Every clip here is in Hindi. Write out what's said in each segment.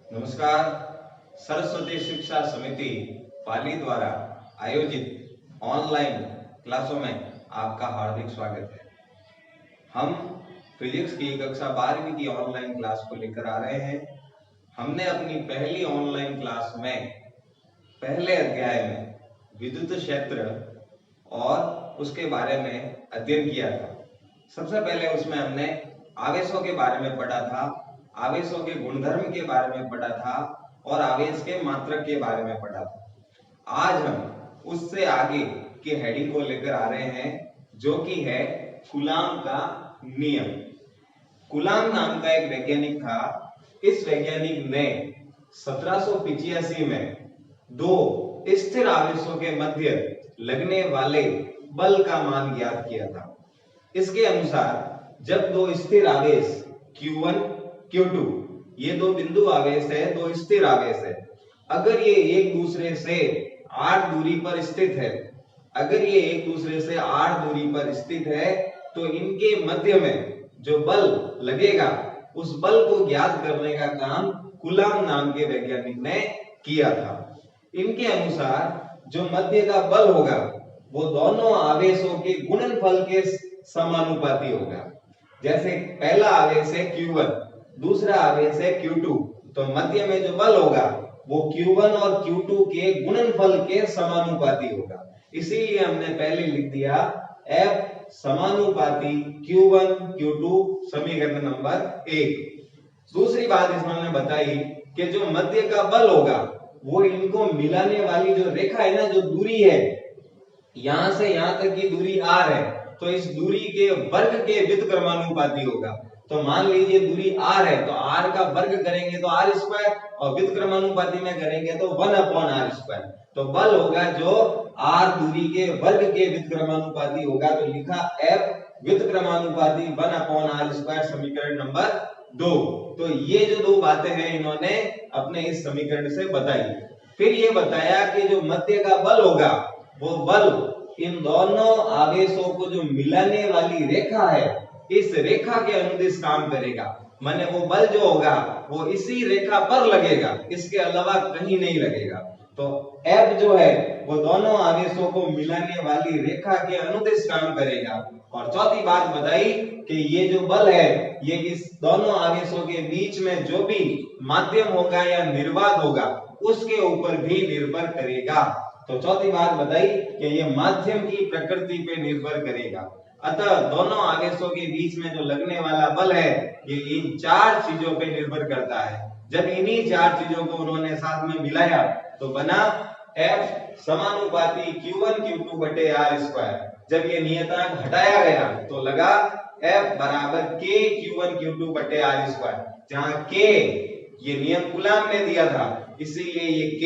नमस्कार। सरस्वती शिक्षा समिति पाली द्वारा आयोजित ऑनलाइन क्लासों में आपका हार्दिक स्वागत है। हम फिजिक्स की कक्षा 12वीं की ऑनलाइन क्लास को लेकर आ रहे हैं। हमने अपनी पहली ऑनलाइन क्लास में पहले अध्याय में विद्युत क्षेत्र और उसके बारे में अध्ययन किया था। सबसे पहले उसमें हमने आवेशों के बारे में पढ़ा था, आवेशों के गुणधर्म के बारे में पढ़ा था और आवेश के मात्रक के बारे में पढ़ा था। आज हम उससे आगे के हेडिंग को लेकर आ रहे हैं, जो कि है कूलाम का नियम। कूलाम नाम का एक वैज्ञानिक था। इस वैज्ञानिक ने 1785 में दो स्थिर आवेशों के मध्य लगने वाले बल का मान ज्ञात किया था। इसके अनुसार जब दो स्थिर आवेश Q1 Q2 ये दो बिंदु आवेश है, दो स्थिर आवेश है, अगर ये एक दूसरे से r दूरी पर स्थित है, तो इनके मध्य में जो बल लगेगा उस बल को ज्ञात करने का काम कूलाम नाम के वैज्ञानिक ने किया था। इनके अनुसार जो मध्य का बल होगा वो दोनों आवेशों के गुणनफल के समानुपाती होगा। जैसे पहला आवेश है Q1, दूसरा आवेश है Q2, तो मध्य में जो बल होगा वो Q1 और Q2 के गुणनफल के समानुपाती होगा। इसीलिए हमने पहले लिख दिया F समानुपाती Q1 Q2 समीकरण नंबर 1। दूसरी बात इसमें हमने बताई कि जो मध्य का बल होगा वो इनको मिलाने वाली जो रेखा है ना, जो दूरी है, यहां से यहां तक की दूरी r है, तो इस दूरी के वर्ग के व्युत्क्रमानुपाती होगा। तो मान लीजिए दूरी r है, तो r का वर्ग करेंगे तो r स्क्वायर और व्युत्क्रमानुपाती में करेंगे तो 1/r²। तो बल होगा जो r दूरी के वर्ग के व्युत्क्रमानुपाती होगा। तो लिखा F व्युत्क्रमानुपाती 1/r² समीकरण नंबर 2। तो ये जो दो बातें हैं इन्होंने अपने इस समीकरण से बताई। फिर ये बताया कि जो मध्य का बल होगा वो बल इन दोनों आवेशों को जो मिलाने वाली रेखा है, इस रेखा के अनुदिश काम करेगा। माने वो बल जो होगा वो इसी रेखा पर लगेगा, इसके अलावा कहीं नहीं लगेगा। तो F जो है वो दोनों आवेशों को मिलाने वाली रेखा के अनुदिश काम करेगा। और चौथी बात बताई कि ये जो बल है ये इस दोनों आवेशों के बीच में जो भी माध्यम होगा या निर्वात होगा उसके ऊपर भी निर्भर करेगा। तो चौथी बात बताई कि ये माध्यम की प्रकृति पे निर्भर करेगा। अतः दोनों आवेशों के बीच में जो लगने वाला बल है ये इन चार चीजों पे निर्भर करता है। जब इन्हीं चार चीजों को उन्होंने साथ में मिलाया तो बना F समानुपाती Q1 Q2 बटे r²। जब ये नियतांक हटाया गया तो लगा F बराबर K Q1 Q2 बटे r²। जहां K ये नियम कूलाम ने दिया था, इसीलिए ये K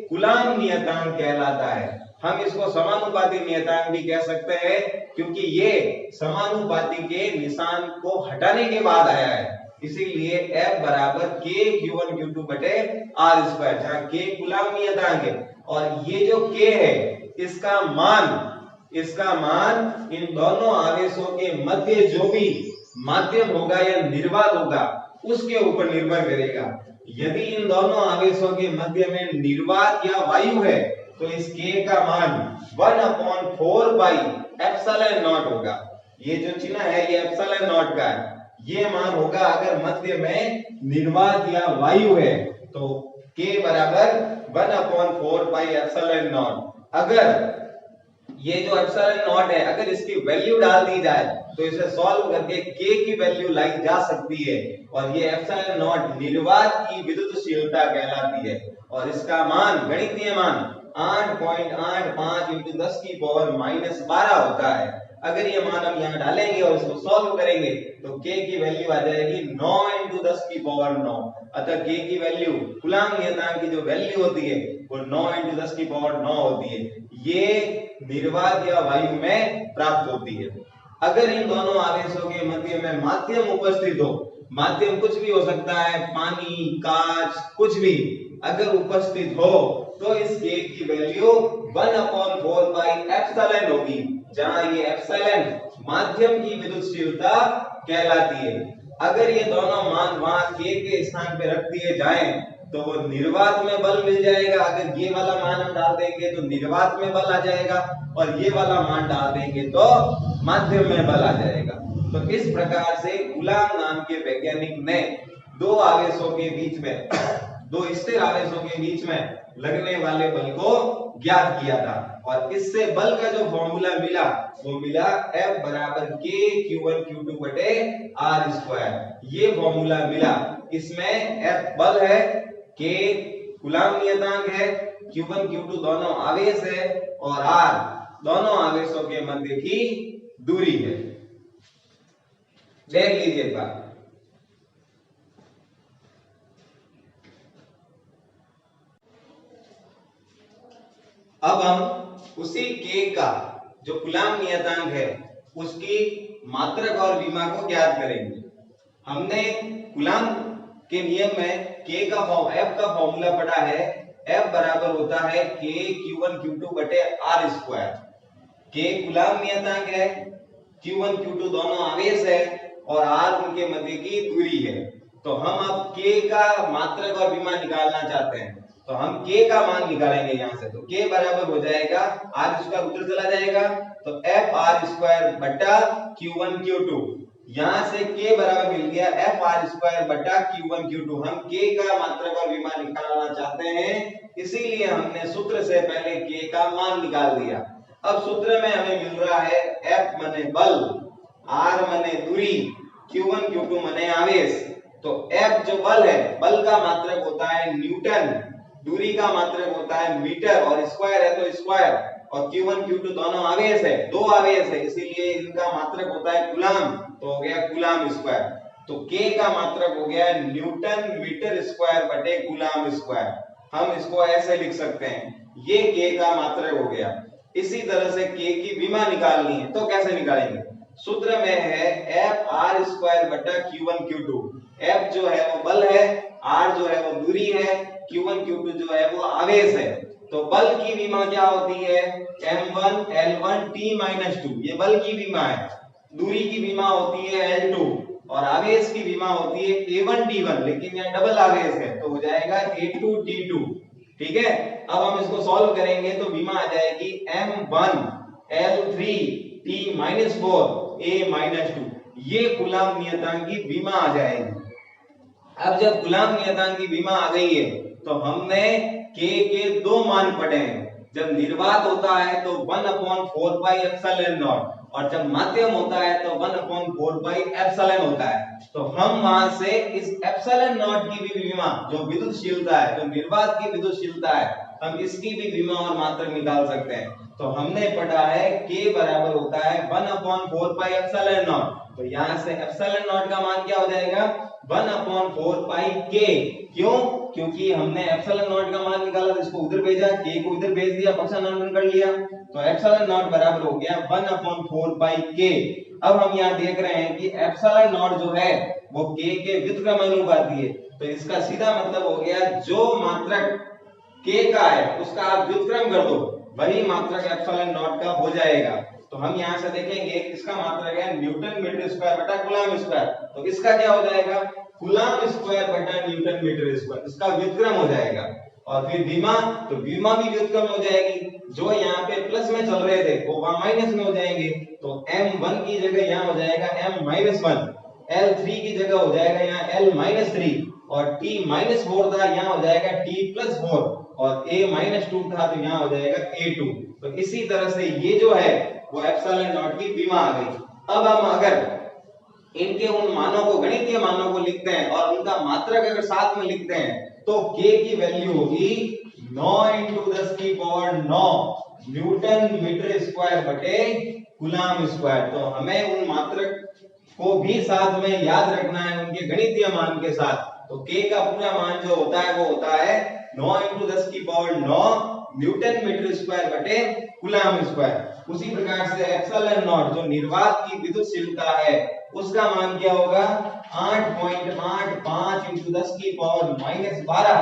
कूलाम नियतांक कहलाता है। हम इसको समानुपाती नियतांक भी कह सकते हैं क्योंकि ये समानुपाती के निशान को हटाने के बाद आया है। इसीलिए F बराबर K Q1 Q2 बटे r², जहां K कूलाम नियतांक है और ये जो K है इसका मान इन दोनों आवेशों के मध्य जो भी माध्यम होगा या निर्वात होगा उसके ऊपर निर्भर करेगा। यदि इन दोनों आवेशों के मध्य में निर्वात या वायु है तो इस K का मान 1/4 पाई एप्सिलॉन नॉट होगा। ये जो चिन्ह है ये एप्सिलॉन नॉट का है, ये मान होगा अगर मध्य में निर्वात या वायु है तो K बराबर 1/4 पाई एप्सिलॉन नॉट। अगर ये जो एप्सिलॉन नॉट है अगर इसकी वैल्यू डाल दी जाए तो इसे सॉल्व करके K की वैल्यू लाई जा सकती है और ये एप्सिलॉन नॉट निर्वात की विद्युतशीलता कहलाती है और इसका मान गणितीय मान 8.85 × 10⁻⁻12 होता है। अगर ये मान हम यहाँ डालेंगे और इसको सॉल्व करेंगे तो K की वैल्यू आ जाएगी 9 × 10⁹। अतः K की वैल्यू कूलाम नियतांक की जो वैल्यू होती है वो 9 × 10⁹ होती है। ये निर्वात या वायु में प्राप्त होती है। अगर इन दोनों आवेशों के मध्य में माध्यम उपस्थित हो, माध्यम कुछ भी हो सकता है, पानी, कांच, कुछ भी अगर उपस्थित हो तो इस K की वैल्यू 1/4 पाई एप्सिलॉन होगी, जहां ये एप्सिलॉन माध्यम की विद्युतशीलता कहलाती है। अगर ये दोनों मान वहां k के स्थान पे रख दिए जाएं तो वो निर्वात में बल मिल जाएगा। अगर ये वाला मान हम डाल देंगे तो निर्वात में बल आ जाएगा, और ये वाला मान डाल देंगे तो माध्यम में बल आ जाएगा। तो इस प्रकार से कूलाम नाम के वैज्ञानिक ने दो आवेशों के बीच में, दो स्थिर आवेशों के बीच में लगने वाले बल को ज्ञात किया था, और इससे बल का जो फॉर्मूला मिला वो मिला F बराबर K Q1 Q2 बटे R स्क्वायर। ये फॉर्मूला मिला। इसमें F बल है, K कूलाम नियतांक है, Q1 Q2 दोनों आवेश है, और R दोनों आवेशों के मध्य की दूरी है। देख लीजिए एक बार। अब हम उसी K का जो कूलाम नियतांक है उसकी मात्रक और विमा को ज्ञात करेंगे। हमने कूलाम के नियम में F का फॉर्मूला पढ़ा है। F बराबर होता है K Q1 Q2 बटे R स्क्वायर। K कूलाम नियतांक है, Q1 Q2 दोनों आवेश है, और R उनके मध्य की दूरी है। तो हम अब K का मात्रक और विमा निकालना चाहते हैं, तो हम K का मान निकालेंगे यहाँ से। तो K बराबर हो जाएगा R स्क्वायर, उधर चला जाएगा तो F R स्क्वायर बटा Q1 Q2। यहाँ से K बराबर मिल गया F R स्क्वायर बटा Q1 Q2। हम K का मात्रक और विमा निकालना चाहते हैं, इसीलिए हमने सूत्र से पहले K का मान निकाल दिया। अब सूत्र में हमें मिल रहा है F माने बल, R माने दूरी, Q1 Q2 माने आवेश। तो F जो बल है, बल का मात्रक होता है न्यूटन, दूरी का मात्रक होता है मीटर, और स्क्वायर है तो स्क्वायर, और Q1 Q2 दोनों आवेश है, दो आवेश है, इसीलिए इनका मात्रक होता है कूलाम, तो हो गया कूलाम स्क्वायर। तो K का मात्रक हो गया न्यूटन मीटर स्क्वायर बटे कूलाम स्क्वायर। हम इसको ऐसे लिख सकते हैं, ये K का मात्रक हो गया। इसी तरह से K की विमा निकालनी है, तो कैसे निकालेंगे? सूत्र में है F R स्क्वायर बटा Q1 Q2। F जो है वो बल है, R जो है वो दूरी है, Q1 Q2 जो है वो आवेश है। तो बल की विमा क्या होती है? M1 L1 T-2, ये बल की विमा है। दूरी की विमा होती है L2, और आवेश की विमा होती है A1 T1, लेकिन यहाँ डबल आवेश है तो हो जाएगा A2 T2। ठीक है, अब हम इसको सॉल्व करेंगे तो विमा आ जाएगी M1 L3 T-4 A-2। ये कूलाम नियतांक की विमा आ जाएगी। अब जब कूलाम नियतांक की विमा आ गई है तो हमने K के दो मान पढ़े हैं। जब निर्वात होता है तो 1/4 पाई एप्सिलॉन नॉट, और जब माध्यम होता है तो 1/4 पाई एप्सिलॉन होता है। तो हम वहां से इस एप्सिलॉन नॉट की भी विमा, जो विद्युतशीलता है, जो निर्वात की विद्युतशीलता है, हम इसकी भी विमा और मात्रक निकाल सकते हैं। तो हमने पढ़ा है K बराबर होता है 1/4 पाई एप्सिलॉन नॉट। तो यहाँ से एप्सिलॉन नॉट का मान क्या हो जाएगा? 1/4 पाई K। क्यों? क्योंकि हमने एप्सिलॉन नॉट का मान निकाला तो इसको उधर भेजा, K को उधर भेज दिया, फंक्शन नॉट कर लिया, तो एप्सिलॉन नॉट बराबर हो गया 1/4 पाई K। अब हम यहाँ देख रहे हैं कि एप्सिलॉन नॉट जो है वो K के व्युत्क्रम अनुपाती है। तो इसका सीधा मतलब हो गया जो मात्रक K का है उसका आप व्युत्क्रम कर दो, वही मात्रक एप्सिलॉन नॉट का हो जाएगा। तो हम यहाँ से देखेंगे इसका मात्रक है न्यूटन मीटर स्क्वायर बटा कूलाम स्क्वायर। तो इसका क्या हो जाएगा? कूलाम स्क्वायर बटा न्यूटन मीटर स्क्वायर, इसका व्युत्क्रम हो जाएगा। और फिर विमा, तो विमा भी व्युत्क्रम हो जाएगी। जो यहाँ पे प्लस में चल रहे थे वो वहां माइनस में हो जाएंगे। तो M1 की जगह यहाँ हो जाएगा M-1, L3 की जगह हो जाएगा यहाँ L-3, और T-4 था यहाँ हो जाएगा T+4, और A-2 था तो यहाँ हो जाएगा A2। तो इसी तरह से ये जो है वो एप्सिलॉन नॉट की विमा आ गई। अब हम अगर इनके उन मानों को, गणितीय मानों को लिखते हैं और उनका मात्रक अगर साथ में लिखते हैं तो K की वैल्यू होगी 9 × 10⁹ न्यूटन मीटर स्क्वायर बटे कूलाम स्क्वायर। तो हमें उन मात्रक को भी साथ में याद रखना है, उनके गणितीय मान के साथ। तो K का पूरा मान जो होता है वो होता है 9 × 10⁹ न्यूटन मीटर स्क्वायर बटे कूलाम स्क्वायर। उसी प्रकार से एप्सिलॉन नॉट जो निर्वात की विद्युतशीलता है उसका मान क्या होगा? 8.85 × 10⁻⁻12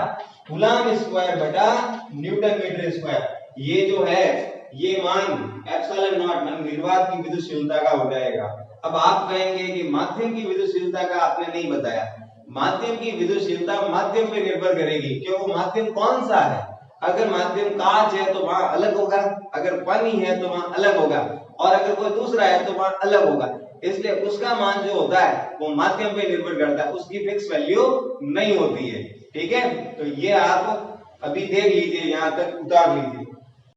कूलाम स्क्वायर बटा न्यूटन मीटर स्क्वायर। ये जो है ये मान एप्सिलॉन नॉट मान निर्वात की विद्युतशीलता का हो जाएगा। अब आप कहेंगे कि माध्यम की विद्युतशीलता का आपने नहीं बताया। माध्यम की विद्युतशीलता माध्यम पे निर्भर करेगी, क्यों? वो माध्यम कौन सा है। अगर माध्यम कांच है तो वहां अलग होगा, अगर पानी है तो वहां अलग होगा, और अगर कोई दूसरा है तो वहां अलग होगा। इसलिए उसका मान जो होता है वो माध्यम पे निर्भर करता है, उसकी फिक्स वैल्यू नहीं होती है। ठीक है, तो ये आप अभी देख लीजिए, यहां तक उतार लीजिए।